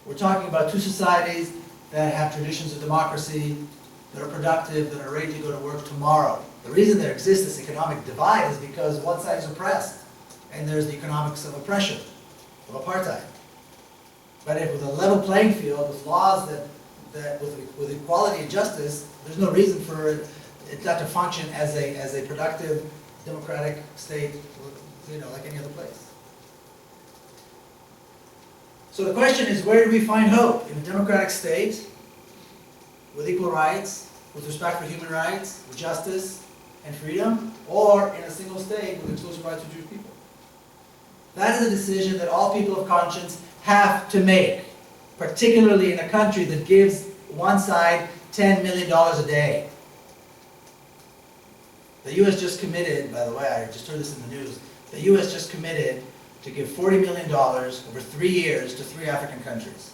We're talking about two societies that have traditions of democracy, that are productive, that are ready to go to work tomorrow. The reason there exists this economic divide is because one side is oppressed, and there's the economics of oppression, of apartheid. But if with a level playing field, with laws with equality and justice, there's no reason for it not to function as a productive, democratic state, like any other place. So the question is, where do we find hope? In a democratic state, with equal rights, with respect for human rights, with justice and freedom, or in a single state with exclusive rights for Jewish people? That is a decision that all people of conscience have to make, particularly in a country that gives one side $10 million a day. The U.S. just committed, by the way, I just heard this in the news, the U.S. just committed to give $40 million over 3 years to 3 African countries.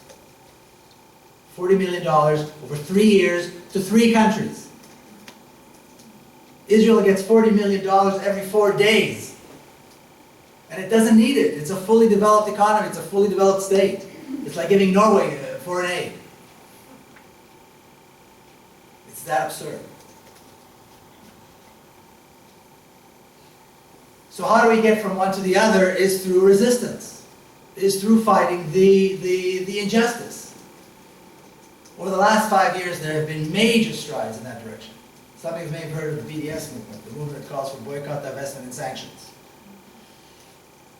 $40 million over 3 years to 3 countries. Israel gets $40 million every 4 days. And it doesn't need it. It's a fully developed economy. It's a fully developed state. It's like giving Norway foreign aid. It's that absurd. So how do we get from one to the other is through resistance, is through fighting the injustice. Over the last 5 years, there have been major strides in that direction. Some of you may have heard of the BDS movement, the movement that calls for boycott, divestment, and sanctions.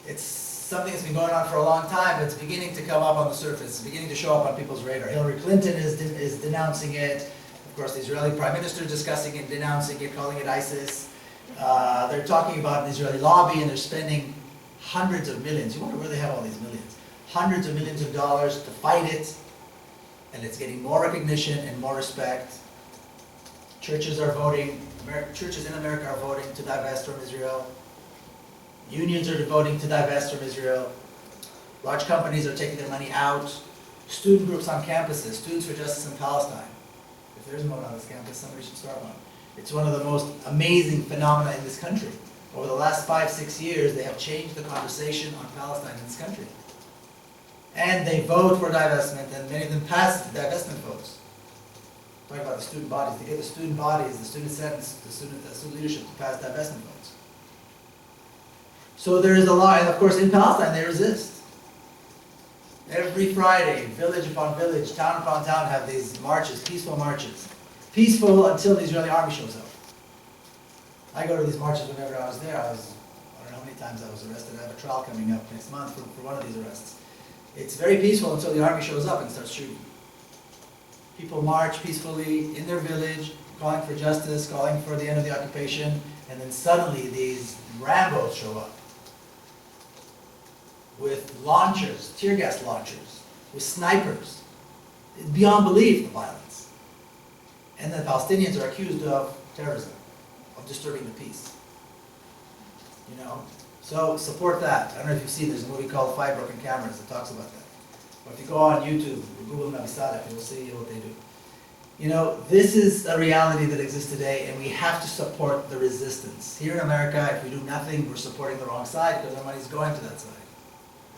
It's something that's been going on for a long time, but it's beginning to come up on the surface. It's beginning to show up on people's radar. Hillary Clinton is denouncing it. Of course, the Israeli Prime Minister is discussing it, denouncing it, calling it ISIS. They're talking about an Israeli lobby, and they're spending hundreds of millions. You wonder where they have all these millions. Hundreds of millions of dollars to fight it, and it's getting more recognition and more respect. Churches are voting, churches in America are voting to divest from Israel. Unions are voting to divest from Israel. Large companies are taking their money out. Student groups on campuses, Students for Justice in Palestine. If there isn't one on this campus, somebody should start one. It's one of the most amazing phenomena in this country. Over the last 5-6 years, they have changed the conversation on Palestine in this country. And they vote for divestment, and many of them pass the divestment votes. Talking about the student bodies, they get the student bodies, the student sentence, the student leadership to pass divestment votes. So there is a lot, and of course in Palestine they resist. Every Friday, village upon village, town upon town have these marches, peaceful marches. Peaceful until the Israeli army shows up. I go to these marches whenever I was there. I don't know how many times I was arrested. I have a trial coming up next month for one of these arrests. It's very peaceful until the army shows up and starts shooting. People march peacefully in their village, calling for justice, calling for the end of the occupation, and then suddenly these Rambos show up with launchers, tear gas launchers, with snipers. It's beyond belief, the violence. And the Palestinians are accused of terrorism, of disturbing the peace. So support that. I don't know if you've seen, there's a movie called 5 Broken Cameras that talks about that. Or if you go on YouTube or Google Navi Saleh, you'll see what they do. This is a reality that exists today, and we have to support the resistance. Here in America, if we do nothing, we're supporting the wrong side because our money's going to that side.